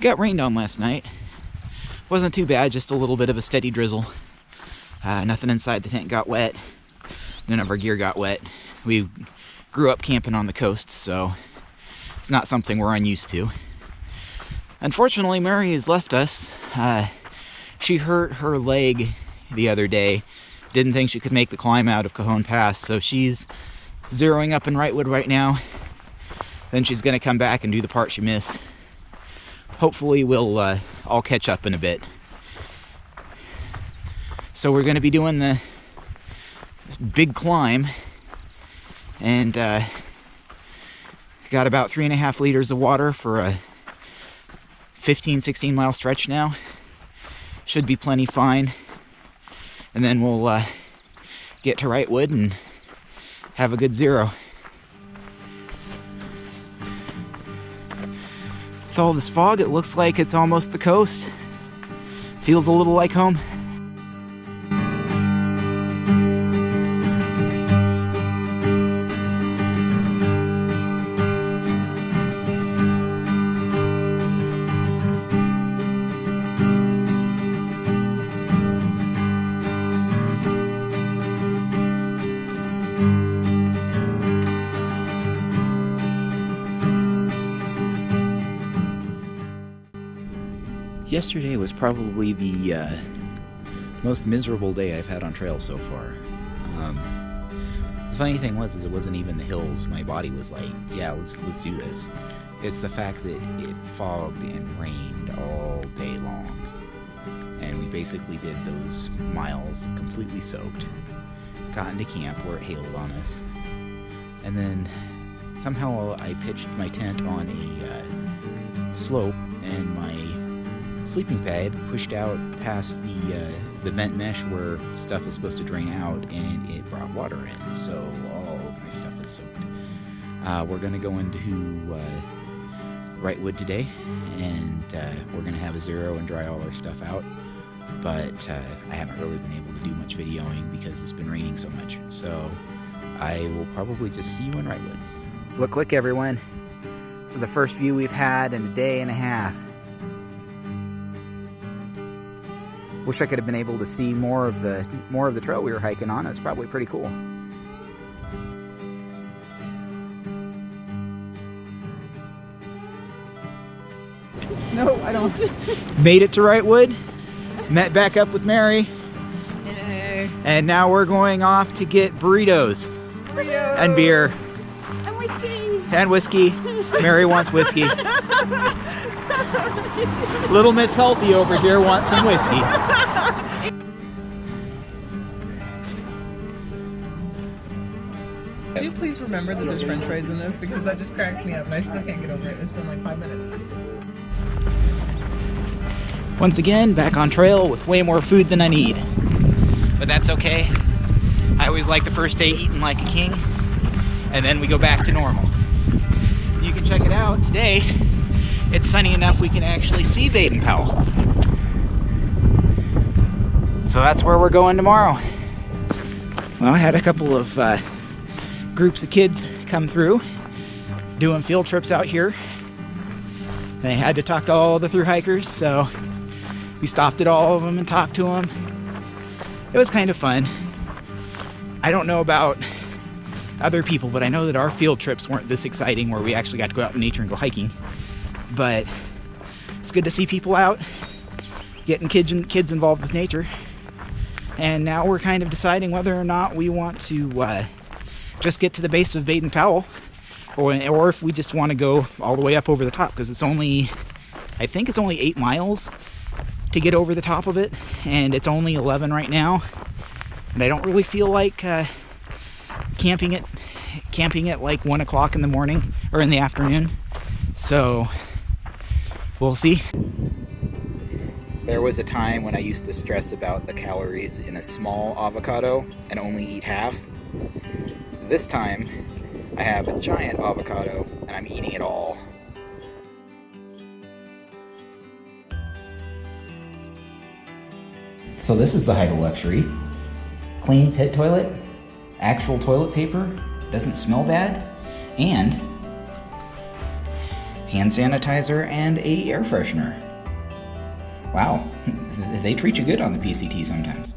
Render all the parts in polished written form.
Got rained on last night. Wasn't too bad, just a little bit of a steady drizzle. Nothing inside the tent got wet. None of our gear got wet. We grew up camping on the coast, so it's not something we're unused to. Unfortunately, Mary has left us. She hurt her leg the other day. Didn't think she could make the climb out of Cajon Pass, so she's zeroing up in Wrightwood right now. Then she's gonna come back and do the part she missed. Hopefully we'll all catch up in a bit. So we're gonna be doing this big climb, and got about 3.5 liters of water for a 15-16 mile stretch now. Should be plenty fine. And then we'll get to Wrightwood and have a good zero. With all this fog, it looks like it's almost the coast. Feels a little like home. Yesterday was probably the most miserable day I've had on trail so far. The funny thing was it wasn't even the hills. My body was like, yeah, let's do this. It's the fact that it fogged and rained all day long. And we basically did those miles completely soaked. Got into camp where it hailed on us. And then somehow I pitched my tent on a slope, and my sleeping pad pushed out past the vent mesh where stuff is supposed to drain out, and it brought water in, so all of my stuff is soaked. We're going to go into Wrightwood today, and we're going to have a zero and dry all our stuff out, but I haven't really been able to do much videoing because it's been raining so much, so I will probably just see you in Wrightwood. Look quick, everyone. So the first view we've had in a day and a half. Wish I could have been able to see more of the trail we were hiking on. It's probably pretty cool. No, I don't. Made it to Wrightwood. Met back up with Mary. Hey. And now we're going off to get burritos. And beer. And whiskey. And whiskey. Mary wants whiskey. Little Miss Healthy over here wants some whiskey. Could you please remember that there's french fries in this, because that just cracked me up and I still can't get over it. It's been like 5 minutes. Once again, back on trail with way more food than I need. But that's okay. I always like the first day eating like a king, and then we go back to normal. You can check it out today. It's sunny enough we can actually see Baden Powell. So that's where we're going tomorrow. Well, I had a couple of groups of kids come through doing field trips out here. They had to talk to all the thru hikers, so we stopped at all of them and talked to them. It was kind of fun. I don't know about other people, but I know that our field trips weren't this exciting where we actually got to go out in nature and go hiking. But it's good to see people out, getting kids involved with nature. And now we're kind of deciding whether or not we want to just get to the base of Baden Powell, or if we just want to go all the way up over the top, because it's only, I think it's only 8 miles to get over the top of it, and it's only 11 right now. And I don't really feel like camping at like 1 o'clock in the morning or in the afternoon. So we'll see. There was a time when I used to stress about the calories in a small avocado and only eat half. This time, I have a giant avocado and I'm eating it all. So this is the height of luxury. Clean pit toilet, actual toilet paper, doesn't smell bad, and hand sanitizer, and a air freshener. Wow, they treat you good on the PCT sometimes.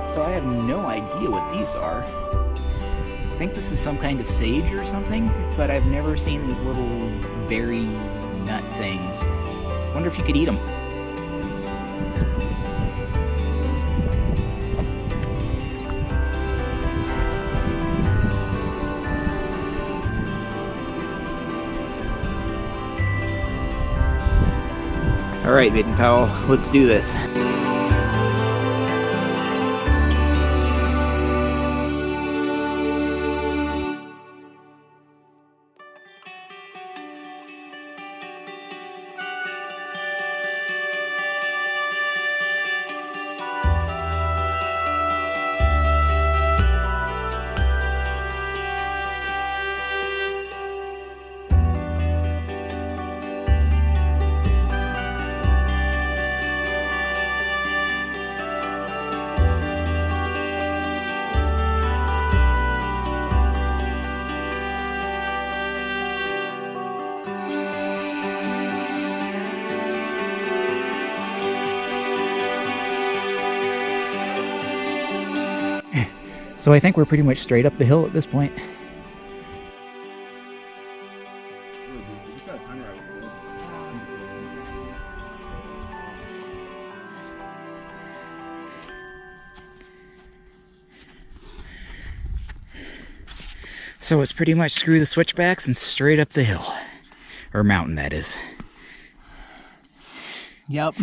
So I have no idea what these are. I think this is some kind of sage or something, but I've never seen these little berry nut things. Wonder if you could eat them. All right, Baden Powell, let's do this. So I think we're pretty much straight up the hill at this point. So it's pretty much screw the switchbacks and straight up the hill. Or mountain, that is. Yep.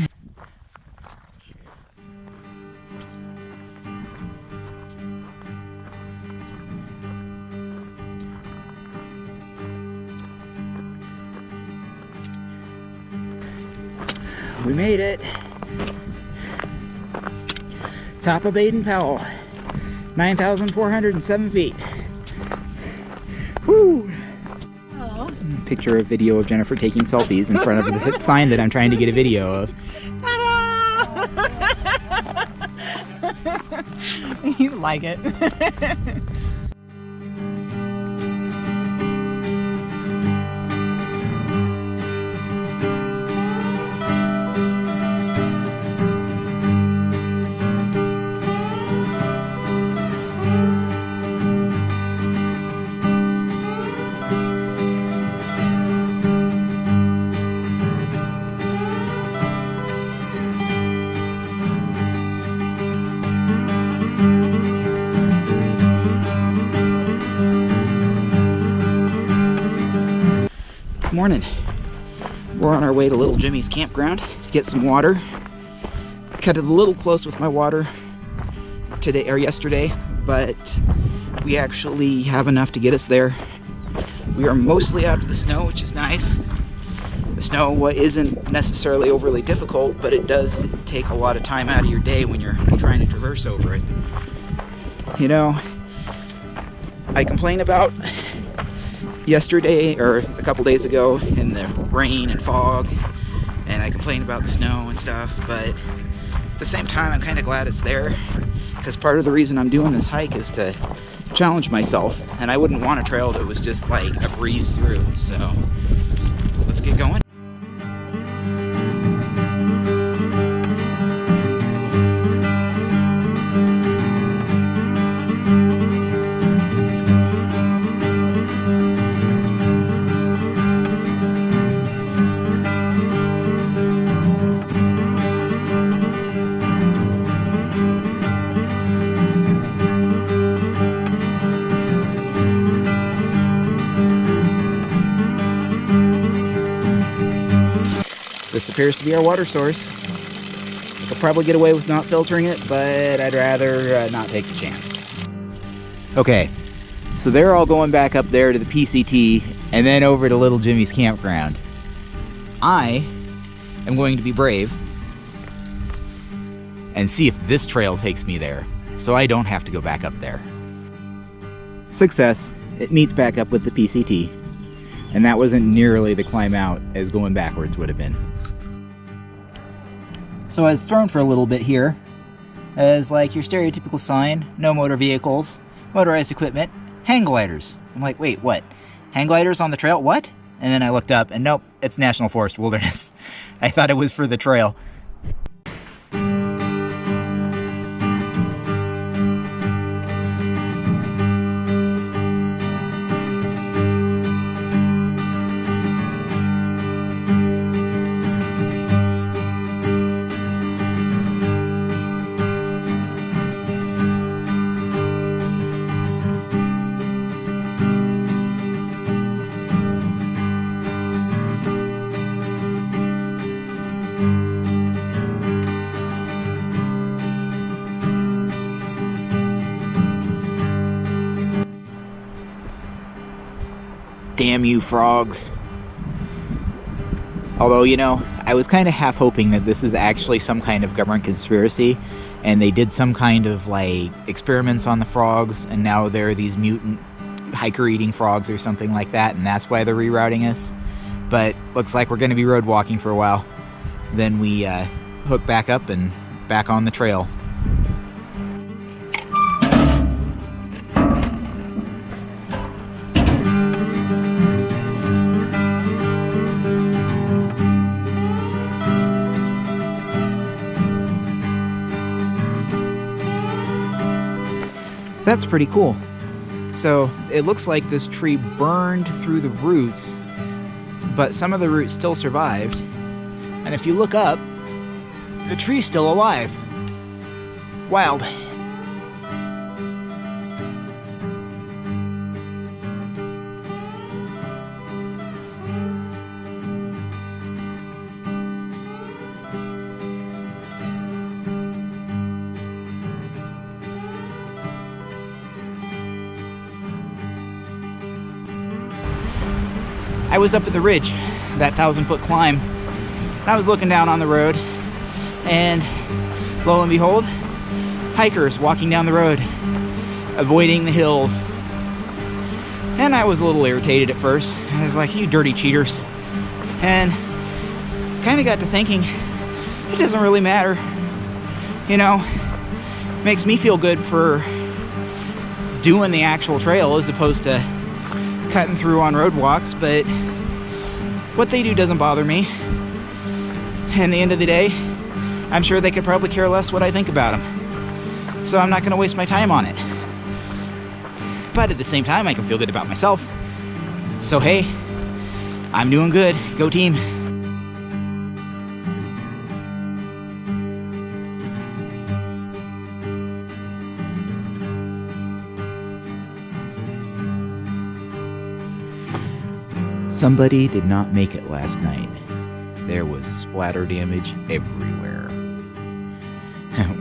We made it. Top of Baden Powell. 9,407 feet. Woo! Oh. Picture a video of Jennifer taking selfies in front of the sign that I'm trying to get a video of. Ta-da! You like it. Morning. We're on our way to Little Jimmy's campground to get some water. Cut it a little close with my water today or yesterday, but we actually have enough to get us there. We are mostly out of the snow, which is nice. The snow isn't necessarily overly difficult, but it does take a lot of time out of your day when you're trying to traverse over it. You know, I complain about yesterday or a couple days ago in the rain and fog, and I complained about the snow and stuff, but at the same time I'm kind of glad it's there, because part of the reason I'm doing this hike is to challenge myself, and I wouldn't want a trail that was just like a breeze through. So let's get going. This appears to be our water source. We'll probably get away with not filtering it, but I'd rather not take the chance. Okay, so they're all going back up there to the PCT and then over to Little Jimmy's campground. I am going to be brave and see if this trail takes me there, so I don't have to go back up there. Success. It meets back up with the PCT, and that wasn't nearly the climb out as going backwards would have been. So I was thrown for a little bit here as like your stereotypical sign, no motor vehicles, motorized equipment, hang gliders. I'm like, wait, what? Hang gliders on the trail? What? And then I looked up and nope, it's National Forest Wilderness. I thought it was for the trail. Damn you, frogs. Although, you know, I was kind of half hoping that this is actually some kind of government conspiracy and they did some kind of like experiments on the frogs and now there are these mutant hiker-eating frogs or something like that, and that's why they're rerouting us. But looks like we're going to be road walking for a while. Then we hook back up and back on the trail. That's pretty cool. So it looks like this tree burned through the roots, but some of the roots still survived. And if you look up, the tree's still alive. Wild. I was up at the ridge, that 1,000-foot climb, and I was looking down on the road, and lo and behold, hikers walking down the road, avoiding the hills. And I was a little irritated at first. I was like, you dirty cheaters. And kind of got to thinking, it doesn't really matter. You know, it makes me feel good for doing the actual trail as opposed to cutting through on roadwalks, but what they do doesn't bother me. And at the end of the day, I'm sure they could probably care less what I think about them. So I'm not going to waste my time on it. But at the same time, I can feel good about myself. So hey, I'm doing good. Go team. Somebody did not make it last night. There was splatter damage everywhere.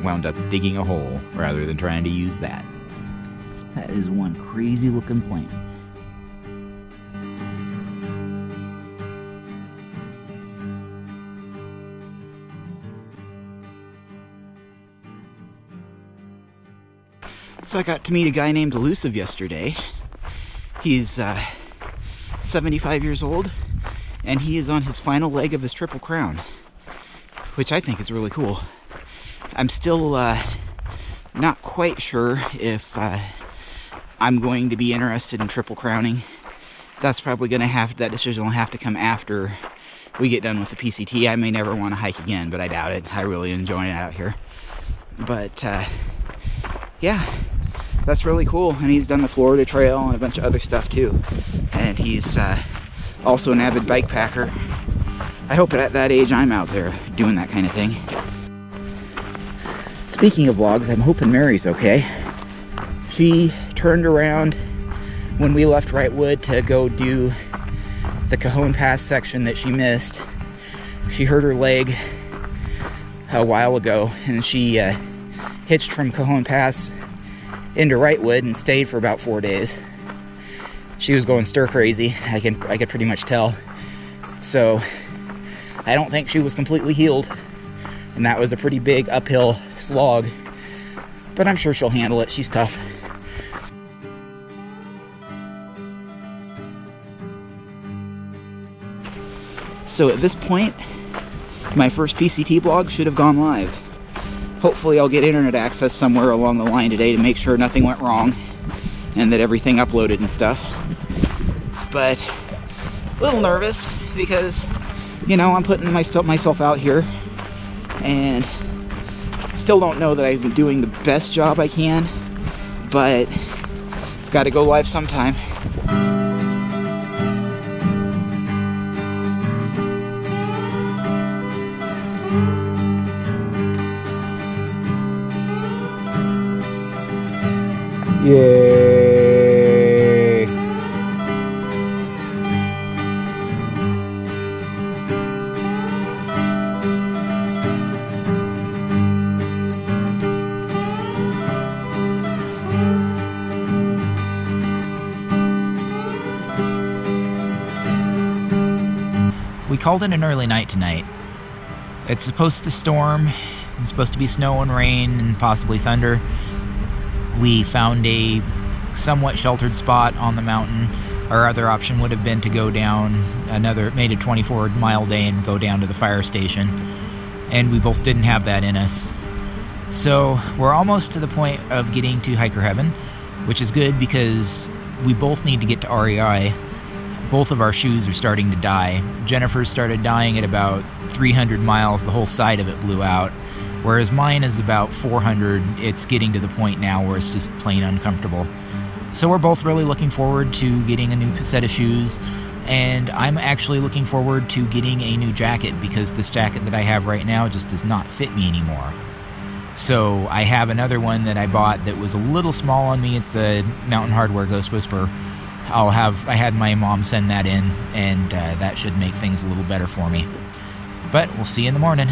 Wound up digging a hole rather than trying to use that. That is one crazy looking plant. So I got to meet a guy named Elusive yesterday. He's 75 years old, and he is on his final leg of his Triple Crown, which I think is really cool. I'm still not quite sure if I'm going to be interested in triple crowning. That's probably going to that decision will have to come after we get done with the PCT. I may never want to hike again, but I doubt it. I really enjoy it out here. But yeah, that's really cool. And he's done the Florida Trail and a bunch of other stuff too. And he's also an avid bike packer. I hope at that age I'm out there doing that kind of thing. Speaking of vlogs, I'm hoping Mary's okay. She turned around when we left Wrightwood to go do the Cajon Pass section that she missed. She hurt her leg a while ago, and she hitched from Cajon Pass into Wrightwood and stayed for about 4 days. She was going stir crazy. I could pretty much tell. So I don't think she was completely healed. And that was a pretty big uphill slog. But I'm sure she'll handle it. She's tough. So at this point, my first PCT vlog should have gone live. Hopefully I'll get internet access somewhere along the line today to make sure nothing went wrong and that everything uploaded and stuff. But a little nervous because, you know, I'm putting myself out here and still don't know that I've been doing the best job I can, but it's got to go live sometime. Yay! We called it an early night tonight. It's supposed to storm. It's supposed to be snow and rain and possibly thunder. We found a somewhat sheltered spot on the mountain. Our other option would have been to go down made a 24-mile day and go down to the fire station. And we both didn't have that in us. So we're almost to the point of getting to hiker heaven, which is good because we both need to get to REI. Both of our shoes are starting to die. Jennifer's started dying at about 300 miles. The whole side of it blew out. Whereas mine is about 400. It's getting to the point now where it's just plain uncomfortable. So we're both really looking forward to getting a new set of shoes. And I'm actually looking forward to getting a new jacket because this jacket that I have right now just does not fit me anymore. So I have another one that I bought that was a little small on me. It's a Mountain Hardwear Ghost Whisperer. I had my mom send that in, and that should make things a little better for me. But we'll see you in the morning.